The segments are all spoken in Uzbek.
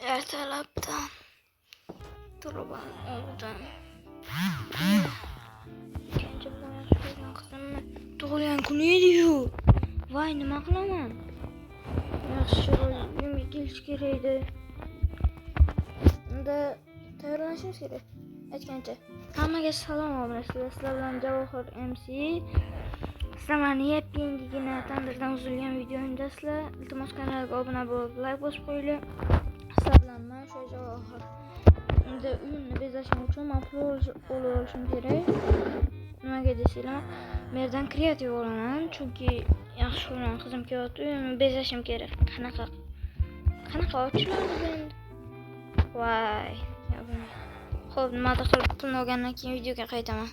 ertalabdan turban oldim. İkinci boyash qo'ygan qizimni tug'ilgan kuni edi-yu. Voy, nima qilaman? Yaxshi uyimga kelish kerak edi. Unda tayyorlanishimiz kerak. Aytgancha. Hammaga salom obunachilar. Sizlar bilan Javohir MC. Sizlarni yapingina tandirdan uzilgan videomdasizlar. Iltimos kanalga obuna bo'lib, like bosib qo'yinglar. Sizlar bilan men o'sha Javohir. Endi uyimni bezashim uchun men pul olishim kerak. Nimaga desanglar, mendan kreativ olaman, chunki yaxshi ko'raman qizim kelyapti, uyimni bezashim kerak. Qanaqa ochiladi endi? Voy, xo'p, nima qilib pulni olgandan keyin videoga qaytaman.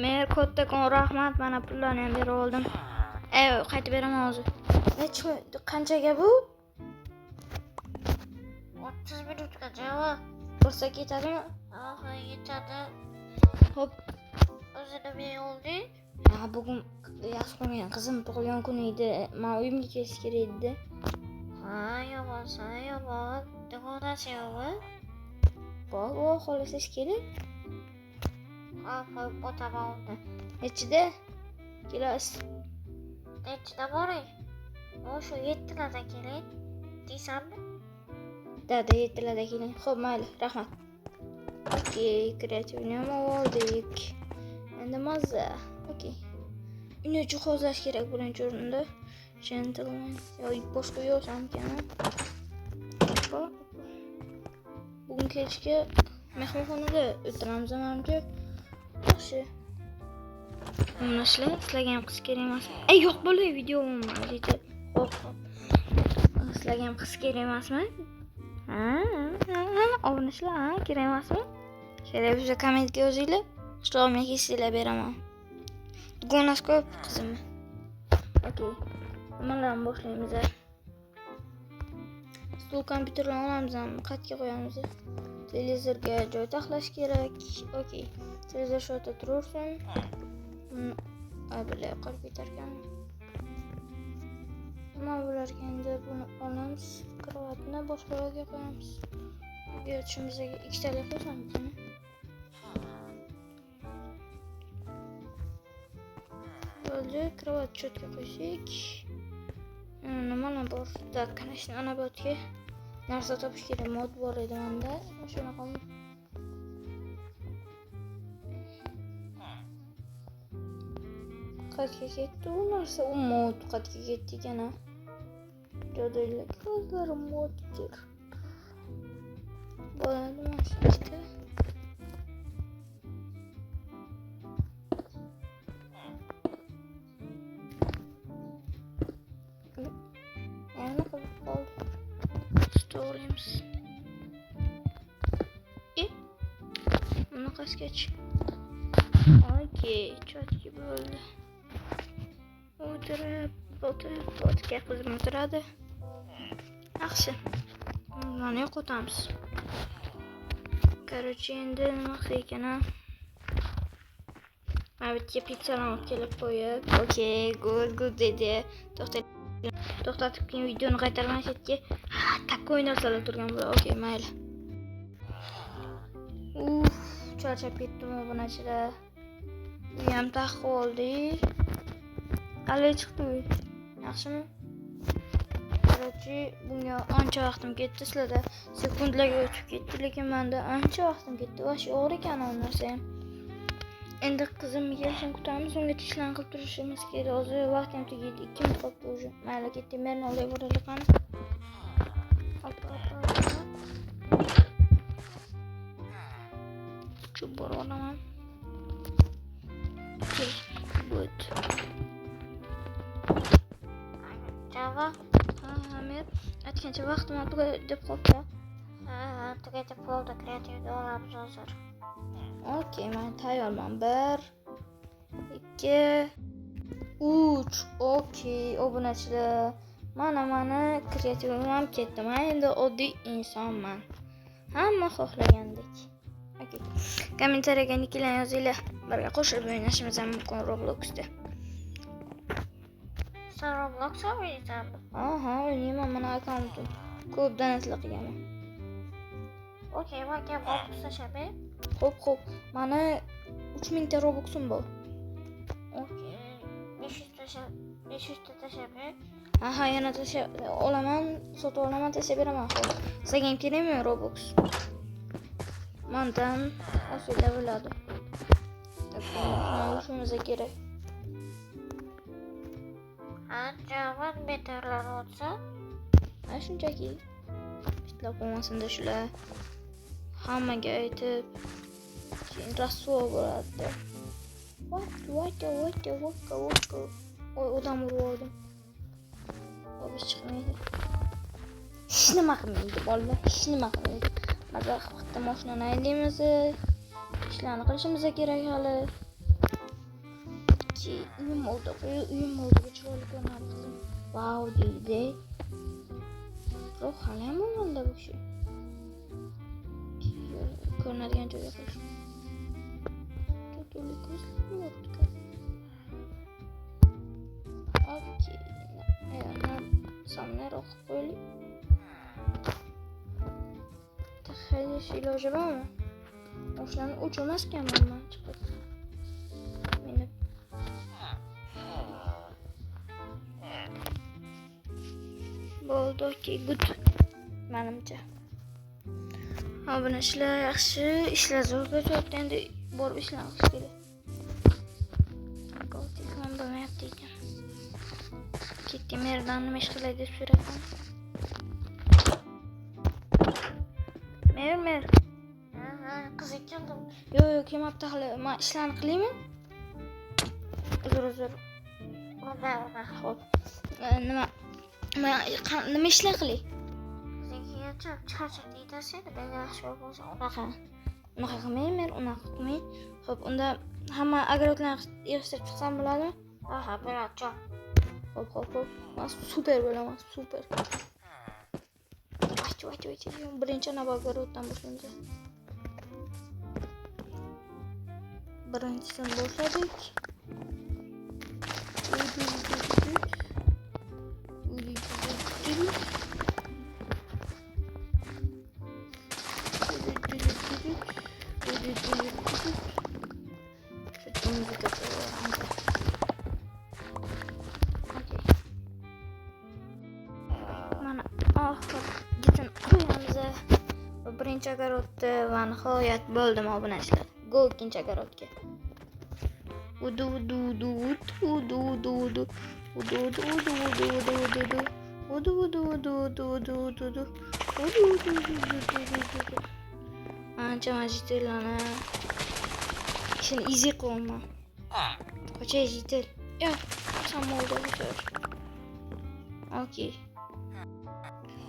Men kattakon rahmat, mana pullarni ham berib oldim. Qaytib beraman hozir. Qanchaga bu? 30 minutga javob. Bo'lsa ketadimi? Aha, yetadi. Xo'p, O'zini men olding. bugun yaxshi ko'rgan qizim tug'ilgan kuni edi. Men uyimga kelish kerak edi. Ha, yomonsa yomon. Dugonasi yo'qmi? Voy, xohlasiz keling. Ha, o'taman unda. Nechida? Kelasiz. Nechida boring? Shu 7larda keling. Deysanmi? Dada 7larda keling. Xo'p, mayli, rahmat. Okey, kreativni ham oldik. Endi mazza. Okey. Uni jihozlash kerak birinchi o'rinda. Gentleman. Boshqa yo'qsamkan. Bugun kechga mehmonxonada o'tiramiz, menimcha. Yaxshi. Nima ishlar? Sizlarga ham qiz kerak emasmi? Yo'q, bo'lay, video bo'lmaydi. Xo'p. Sizlarga ham qiz kerak emasmi? Obunachlar, kerak emasmi? Kerak bo'lsa kommentga yozinglar. Ishtirokimga kelsanglar beraman. Dugonasi ko'p qizimni. Okey. Nimalarni boshlaymiz? Stul kompyuterlarni olamiz, qayerga qo'yamiz? Televizorga joy taxlash kerak. Okey. Televizor shu yerda turaversin. Bilay qolib ketarkan. Nima bo'larkan endi buni olamiz, kravatni boshqa joyga qo'yamiz. Bu yotishimizga ikkitalik qo'ysammikan? Bo'ldi, kravat chetga qo'ysak. Nimalar bor? Da, конечно, anabotga narsa topish kerak. Mod bor edi menda. Shunaqa. Qayerga ketdi u narsa? U mod qayerga ketdi ekan? Jo'daylar, ko'zlari moddir. Bo'ladi, mashina. Yana qilib qoldi. Story'miz. Bunaqasigacha. Okey, chatga bo'ldi. O'tirib, qizim o'tiradi. Yaxshi. Mana yo'qotamiz. Короче, endi nima qilsak ekan? Mana bu yerga pizzani olib kelib qo'yib. Okey, good dedi. To'xtatib keyin videoni qaytaraman chetga. Takoy narsalar turgan bo'ladi. Okey, mayli. Charchab ketdim obunachilar. Uyam taqib oldi. Qalay chiqdi uy? Yaxshimi? Короче, bunga ancha vaqtim ketdi. Sizlarda sekundlarga o'tib ketdi, lekin menda ancha vaqtim ketdi. Vash og'ir ekan u narsa ham. Endi qizimni kelishini kutamiz, unga ishlarni qilib turishimiz kerak. Hozir vaqt ham tugaydi. 2 minut qoldi уже. Mayli, ketdim, men olib boraylik qani. Chub bor olaman. Good. Java. Men aytgancha vaqtim tugadi deb qoldi. Tugatib bo'ldi, kreativni olamiz hozir. Okey, men tayyorman. 1 2 3. Okey, obunachilar. Mana kreativim ham ketdi. Men endi oddiy insonman. Hamma xohlagandek. Okey. Kommentariyaga nicklarni yozinglar. Birga qo'shilib o'ynashimiz ham mumkin Robloxda. Sen Roblox o'ynaysanmi? Aha, o'ynayman, mana akkauntim. ko'pdan asla qilganman. Okey, menga Robux tashlabi. Xo'p, mana 3000 ta Robuxim bor. Okey. 500 ta tashlabi. Aha, yana tashlab olaman, sotib olaman, tashlab beraman. Xo'p. Sizga ham kerakmi Robux? Mendan asla bo'ladi. Shunimiz kerak. Javob betarlar olsa, Ha, shunchaki bitlab qo'ymasinda shular. Hammaga aytib, keyin rasvo bo'ladi. Vaka. Oy, odam urib oldim. Biz chiqmaydi. Hech nima qilmaydi bolalar, hech nima qilmaydi. Maza bitta mashinani haydaymiz. Ishlarni qilishimiz kerak hali. Uyim oldi, chiroyli ko'rinadi qizim. Vau deydi. Roh hali ham bo'lganda bu kishi. Ko'rinadigan joyga qo'yish. Tutuli ko'zli yo'q. Okey. Yana samneroq qo'ylik. Taxayyish iloji bormi? O'shlarni o'chirmaskanman men chiqib. Meni bo'ldi, okey, good. Menimcha. Ha, buni ishlar yaxshi, ishlar zo'r kechayapti, endi borib ishlarni qilish kerak. Telefon bo'lmayapti ekan. Ketdim, merdan nima ish qilay deb so'rayapman. Mer. qiziq keldim. Yo'q, kelmabdi hali. Men ishlarni qilaymi? Uzr. Unda. Xo'p. Nima ishlar qilay? Senga charchab deydi, ben yaxshi bo'lsa Unaqa qilmayman, unaqa qilmay. Xo'p, unda hamma agorotlarni yig'ishtirib chiqsam bo'ladimi? Aha, bo'ladi. Xo'p. Men super bo'laman, super. Voy. Birinchi agorotdan boshlaymiz. Birinchisini boshladik. Mana oxir gitini qo'yamiz. Birinchi agorotda va nihoyat bo'ldim obunachilar. Go ikkinchi agorotga. Udu. Ancha majitelana. Sen izi qo'yma. Qo'cha jitel. Yo'q, samolda o'tir. Okey.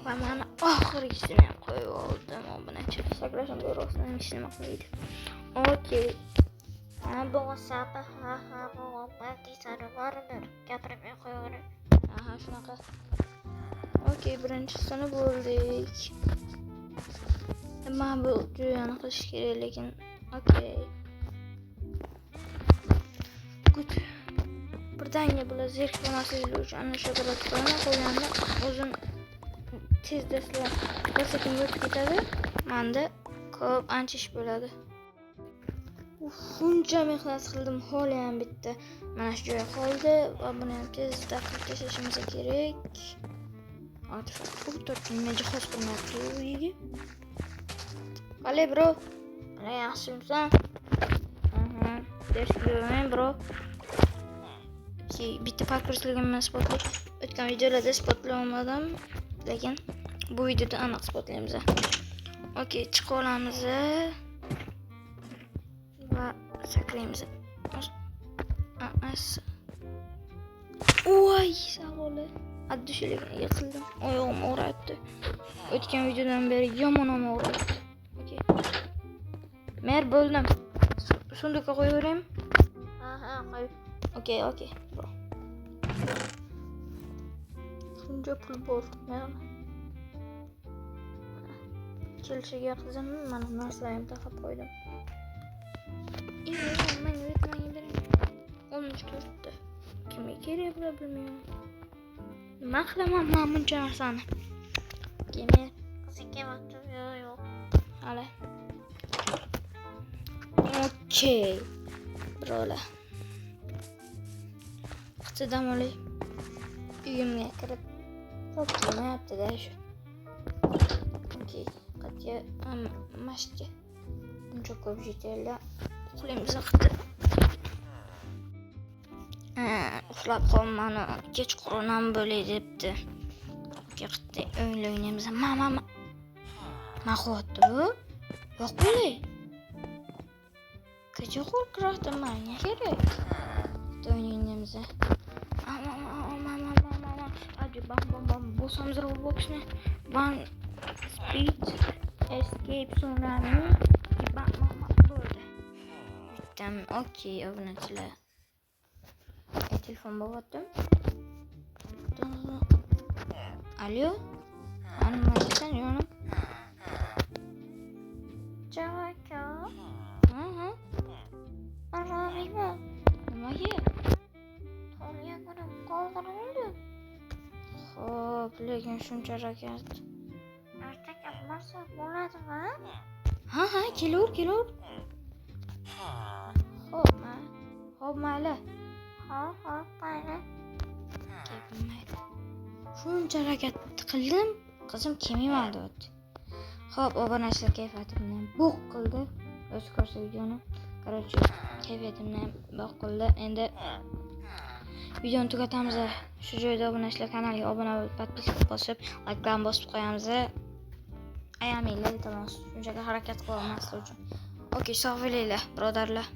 Va mana oxirgisini ham qo'yib oldim. Buni chiqib sakrashim to'g'risida hech nima qilmaydi. Okey. Bo'lsa, bo'lmadi deysanu baribir gapirmay qo'yaver. Aha, shunaqa. Okey, birinchisini bo'ldik. Men bu joyani qilish kerak, lekin okey. Good. Birdaniga bular zerikmaslik uchun ana shu qadar qilaman. Qolganini o'zim tezda sizlar ko'rsatib o'tib ketadi. Menda ko'p ancha ish bo'ladi. Shuncha mehnat qildim, holi ham bitta. Mana shu joyga qoldi va buni ham tezda qilib tashlashimiz kerak. Nima jihoz qilmayapti uyiga? Qalay, bro? Ana yaxshimisan? Deshman, bro. Bitta parkurchiligimni isbotlay. O'tgan videolarda isbotlay olmadim, lekin bu videoda aniq isbotlaymiz. Okey, chiqib olamiz va sakraymiz. Voy, savoli. Addushiligini yiqildim. Oyog'im og'riyapti. O'tgan videodan beri yomon og'riyapti. Okey. Mer bo'ldim. Sunduqqa qo'yaveraymi? Aha, qo'y. Okey. Bro. Shuncha pul bor. Kelishiga qizim mana narsalarni taqib qo'ydim. Menga bering. 14 ta. Kimga kerak bular bilmayman. Nima qilaman men buncha narsani? Kemer. Qizim kelyapti. Yo'q. Hali. Okey. Birolar. Qizcha dam olay. Uyimga kirib topmayapti-da shu. Okey. Qatya mashqa. Uncha ko'p jetellar uxlaymiz vaqti. Uxlab qolman, kechqurun ham bo'lay debdi. Qatya o'yin o'ynaymiz. Mama. Ma qo'yapti bu? Yo'q bo'lay. Kecha qo'rqroqda menga kerak. O'ynaymiz. Mama. Hadi bam. Bosamiz Roblox'ni. One speed escape tsunami. Mama bo'ldi. Bitam, okey, obunachilar. Telefon bo'lyaptim. Alo? Nima deysan, yo'nim? Javaka. Ha. Aralima. Nimaga? Tug'ilgan kunim qoldirildi. Xo'p, lekin shuncha rakat. Ertaga borsa bo'ladimi? Ha, kelaver. Xo'p, mayli. Xo'p, mayli. Mayli. Shuncha rakat qildim, qizim kelmaydi o'tdi. Xo'p, obunachilar kayfiyatimni bok qildi. O'zi ko'rsa videoni. Короче, kayfiyatimni bok qildi. Endi videoni tugatamiz. Shu joyda obunachilar kanaliga obuna bo'lib, podpiska bosib, like bilan bosib qo'yamiz. Ayaminglar, iltimos. Shunchaga harakat qilmaslik uchun. Okey, sog' bo'linglar, birodarlar.